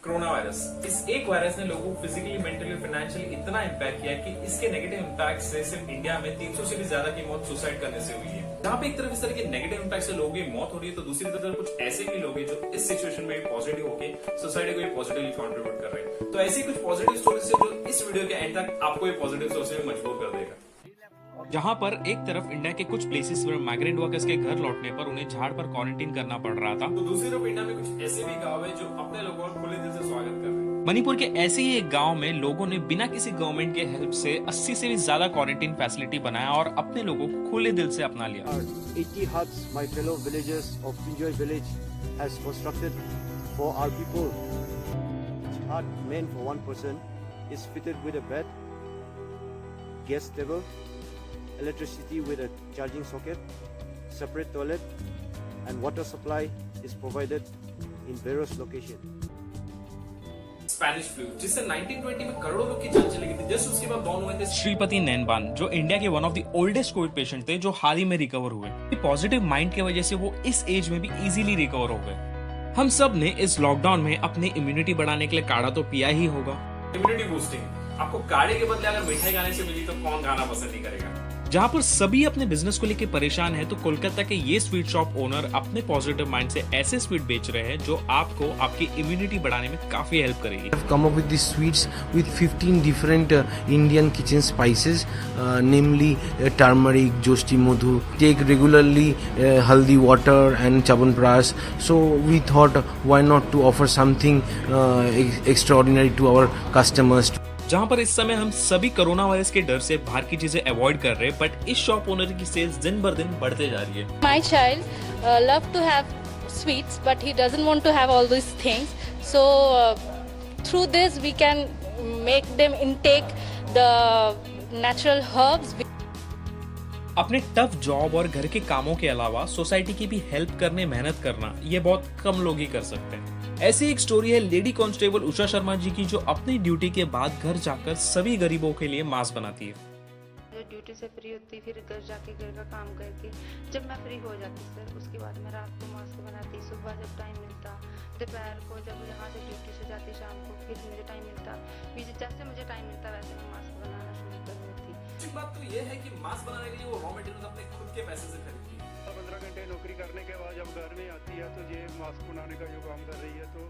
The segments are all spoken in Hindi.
कोरोना वायरस, इस एक वायरस ने लोगों को फिजिकली, मेंटली, फाइनेंशियली इतना इम्पैक्ट किया कि इसके नेगेटिव इम्पैक्ट से सिर्फ इंडिया में 300 से भी ज्यादा की मौत सुसाइड करने से हुई है। जहाँ पे एक तरफ इस तरह के नेगेटिव इम्पैक्ट से लोगों की मौत हो रही है, तो दूसरी तरफ कुछ ऐसे भी लोग हैं जो इस सिचुएशन में पॉजिटिव होके सोसाइटी को पॉजिटिवली कंट्रीब्यूट कर रहे हैं। तो ऐसी कुछ पॉजिटिव स्टोरीज से जो इस वीडियो के एंड तक आपको ये पॉजिटिव सोचने में मजबूर कर देगा। जहां पर एक तरफ इंडिया के कुछ प्लेसेस पर माइग्रेंट वर्कर्स के घर लौटने पर उन्हें झाड़ पर क्वारंटीन करना पड़ रहा था, तो दूसरी तरफ इंडिया में कुछ ऐसे भी गांव है जो अपने लोगों का खुले दिल से स्वागत कर रहे हैं। मणिपुर के ऐसे ही एक गांव में लोगों ने बिना किसी गवर्नमेंट के हेल्प से 80 से भी ज्यादा क्वारंटीन फैसिलिटी बनाया और अपने लोगों को खुले दिल से अपना लिया। 80 huts my fellow villagers of Pinjoy village has constructed for our people. Hut meant for one person is fitted with a bed, gas table, electricity with a charging socket, separate toilet, and water supply is provided in various locations. Spanish flu, जिससे 1920 में करोड़ों लोग की जान चली गई थी, जस्ट उसके बाद बॉर्न हुए थे श्रीपति नैनबान, जो इंडिया के one of the oldest Covid patient थे, जो हाल ही में रिकवर हुए। पॉजिटिव माइंड की वजह से वो इस एज में भी इजीली रिकवर हो गए। हम सब ने इस लॉकडाउन में अपनी इम्यूनिटी बढ़ाने के लिए काढ़ा तो पिया ही होगा। इम्यूनिटी बूस्टिंग आपको काढ़े के बदले अगर मिठाई खाने से मिली तो कौन खाना पसंद नहीं करेगा। जहाँ पर सभी अपने बिजनेस को लेकर परेशान है, तो कोलकाता के ये स्वीट शॉप ओनर अपने पॉजिटिव माइंड से ऐसे स्वीट बेच रहे हैं जो आपको आपकी इम्यूनिटी बढ़ाने में काफी हेल्प करेगी। I've come up with these sweets with 15 different Indian kitchen spices, namely turmeric, josti madhu. Take regularly haldi water and chawanprash. So we thought, why not to offer something extraordinary to our customers. जहाँ पर इस समय हम सभी कोरोना वायरस के डर से बाहर की चीजें अवॉइड कर रहे हैं, बट इस शॉप ओनर की सेल्स दिन भर दिन बढ़ते जा रही है। My child love to have sweets, but he doesn't want to have all these things. So through this we can make them intake the natural herbs. अपने टफ जॉब और घर के कामों के अलावा सोसाइटी की भी हेल्प करने मेहनत करना, ये बहुत कम लोग ही कर सकते हैं। ऐसी एक स्टोरी है लेडी कांस्टेबल उषा शर्मा जी की, जो अपनी ड्यूटी के बाद घर जाकर सभी गरीबों के लिए मास्क बनाती है। ड्यूटी से फ्री होती, फिर घर जाके घर का काम करके जब मैं फ्री हो जाती सर, उसके बाद मैं रात को मास्क बनाती, सुबह जब टाइम मिलता, दोपहर को जब यहाँ से ड्यूटी से जाती, शाम को फिर मुझे टाइम मिलता, जैसे मुझे टाइम मिलता वैसे मैं मास्क बनाना शुरू कर देती। अच्छी बात तो ये है कि मास्क बनाने के लिए वो रॉ मटेरियल अपने खुद के पैसे से खरीदती है। 15 घंटे नौकरी करने के बाद जब घर में आती है तो ये मास्क बनाने का जो काम कर रही है, तो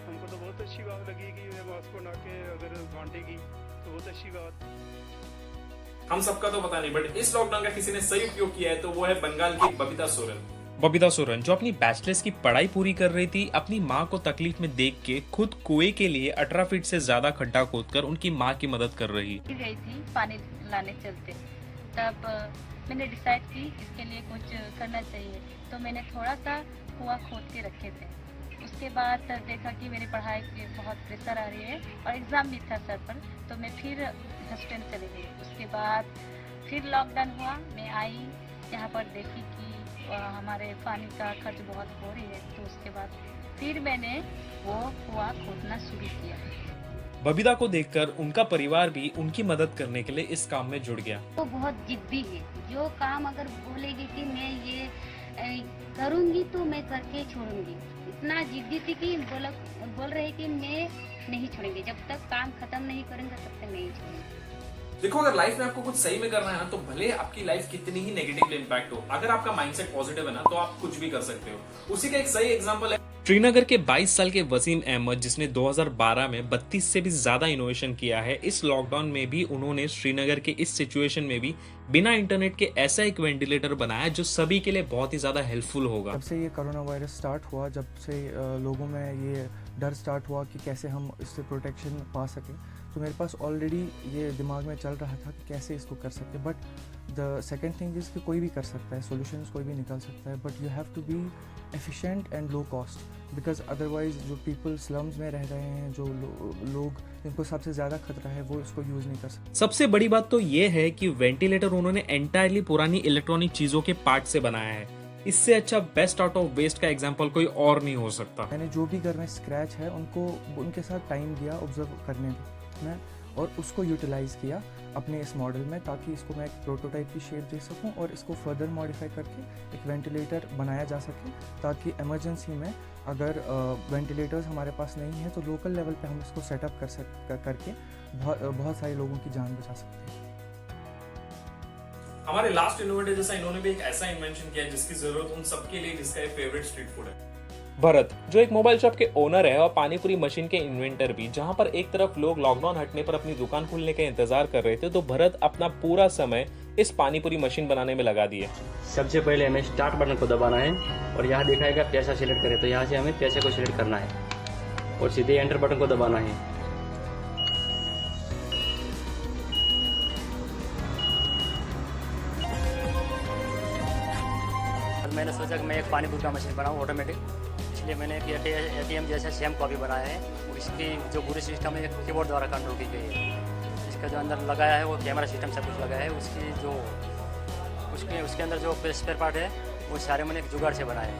हमको तो बहुत अच्छी बात लगी कि ये मास्क बना के अगर बांटेगी तो बहुत अच्छी बात। हम सबका तो पता नहीं, बट इस लॉकडाउन का किसी ने सही उपयोग किया है, तो वो है बंगाल की बबीता सोरेन। बबीता सोरेन, जो अपनी बैचलर्स की पढ़ाई पूरी कर रही थी, अपनी माँ को तकलीफ में देख के खुद कुएं के लिए 18 फीट से ज्यादा खड्डा खोदकर उनकी माँ की मदद कर रही। गई थी पानी लाने चलते, तब मैंने डिसाइड की इसके लिए कुछ करना चाहिए, तो मैंने थोड़ा सा कुआं खोद के रखे थे। उसके बाद देखा कि मेरी पढ़ाई की बहुत प्रेशर आ रही है और एग्ज़ाम भी था सर पर, तो मैं फिर हॉस्टल चली गई। उसके बाद फिर लॉकडाउन हुआ, मैं आई यहाँ पर देखी कि हमारे पानी का खर्च बहुत हो रही है, तो उसके बाद फिर मैंने वो कुआं खोदना शुरू किया। बबीता को देखकर उनका परिवार भी उनकी मदद करने के लिए इस काम में जुड़ गया। वो बहुत जिद्दी है, जो काम अगर बोलेगी कि मैं ये करूँगी तो मैं करके छोड़ूंगी, इतना जिद्दी थी कि बोल रहे कि मैं नहीं छोड़ेंगे, जब तक काम खत्म नहीं करेंगे तब तक नहीं छोड़ेंगे। देखो, अगर लाइफ में आपको कुछ सही में करना है ना, तो भले आपकी लाइफ कितनी ही नेगेटिवली इम्पैक्ट हो, अगर आपका माइंडसेट पॉजिटिव है ना, तो आप कुछ भी कर सकते हो। उसी का एक सही एग्जांपल है श्रीनगर के 22 साल के वसीम अहमद, जिसने 2012 में 32 से भी ज्यादा इनोवेशन किया है। इस लॉकडाउन में भी उन्होंने श्रीनगर के इस सिचुएशन में भी बिना इंटरनेट के ऐसा एक वेंटिलेटर बनाया जो सभी के लिए बहुत ही ज्यादा हेल्पफुल होगा। जब से ये कोरोना वायरस स्टार्ट हुआ, जब से लोगों में ये डर स्टार्ट हुआ कि कैसे हम इससे प्रोटेक्शन पा सकें, तो मेरे पास ऑलरेडी ये दिमाग में चल रहा था कि कैसे इसको कर सकते। But the second thing is कि कोई भी कर सकता है, सॉल्यूशंस कोई भी निकल सकता है, but you have to be efficient and low cost, because otherwise जो पीपल स्लम्स में रह रहे हैं, जो लोग जिनको सबसे ज़्यादा खतरा है, वो इसको यूज़ नहीं कर सकते। सबसे बड़ी बात तो ये है कि वेंटिलेटर उन्होंने एंटायरली पुरानी इलेक्ट्रॉनिक चीज़ों के पार्ट से बनाया है। इससे अच्छा बेस्ट आउट ऑफ वेस्ट का एग्जाम्पल कोई और नहीं हो सकता। मैंने जो भी घर में स्क्रैच है उनके साथ टाइम दिया ऑब्जर्व करने में, और उसको यूटिलाइज़ किया अपने इस मॉडल में, ताकि इसको मैं एक प्रोटोटाइप की शेप दे सकूं और इसको फर्दर मॉडिफाई करके एक वेंटिलेटर बनाया जा सके, ताकि इमरजेंसी में अगर वेंटिलेटर्स हमारे पास नहीं है तो लोकल लेवल पे हम इसको सेटअप करके बहुत सारे लोगों की जान बचा सकते हैं। हमारे लास्ट इनोवेटर जैसा इन्होंने भी एक ऐसा इन्वेंशन किया है जिसकी जरूरत उन सबके लिए जिसका एक फेवरेट स्ट्रीट फूड है। भरत, जो एक मोबाइल शॉप के ओनर है और पानीपुरी मशीन के इन्वेंटर भी, जहां पर एक तरफ लोग लॉकडाउन हटने पर अपनी दुकान खुलने का इंतजार कर रहे थे, तो भरत अपना पूरा समय इस पानीपुरी मशीन बनाने में लगा दिए। सबसे पहले हमें स्टार्ट बटन को दबाना है और यहाँ दिखाएगा पैसा सिलेक्ट करें, तो यहाँ से हमें पैसे को सिलेक्ट करना है और सीधे एंटर बटन को दबाना है। मैंने सोचा कि मैं एक पानीपुरी का मशीन बनाऊँ ऑटोमेटिक, इसलिए मैंने एक ATM जैसा सेम कॉपी बनाया है। इसकी जो पूरी सिस्टम है कीबोर्ड द्वारा कंट्रोल की गई है। इसका जो अंदर लगाया है वो कैमरा सिस्टम सब कुछ लगाया है। उसकी जो उसके अंदर जो स्पेयर पार्ट है वो सारे मैंने एक जुगाड़ से बनाए हैं,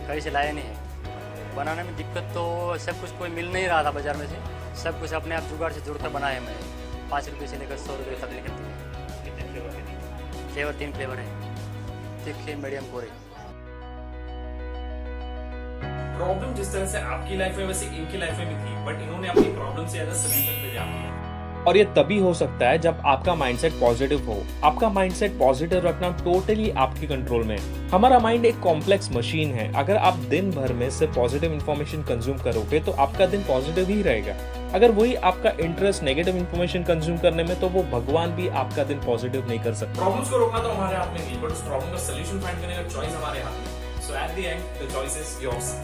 कहीं से लाया नहीं है। बनाने में दिक्कत तो सब कुछ कोई मिल नहीं रहा था बाज़ार में से, सब कुछ अपने आप जुगाड़ से जुड़कर बनाया है मैंने। 5 रुपये से लेकर 100 रुपये तक निकलती है। फ्लेवर 3 फ्लेवर है, तीखे, मीडियम, कोरे। प्रॉब्लम जिस तरह से आपकी लाइफ में वैसे इनकी लाइफ में भी थी, बट इन्होंने अपनी प्रॉब्लम से ज्यादा सोल्यूशन पे ध्यान दिया। और ये तभी हो सकता है जब आपका माइंडसेट पॉजिटिव हो। आपका माइंडसेट पॉजिटिव रखना टोटली आपके कंट्रोल में है। हमारा माइंड एक कॉम्प्लेक्स मशीन है। अगर आप दिन भर में सिर्फ पॉजिटिव इन्फॉर्मेशन कंज्यूम करोगे तो आपका दिन पॉजिटिव ही रहेगा। अगर वही आपका इंटरेस्ट नेगेटिव इन्फॉर्मेशन कंज्यूम करने में, तो वो भगवान भी आपका दिन पॉजिटिव नहीं कर सकते। प्रॉब्लम्स को रोकना तो हमारे हाथ में नहीं, बट उस प्रॉब्लम का सोल्यूशन फाइंड करने का चॉइस हमारे हाथ में। So at the end the choice is yours.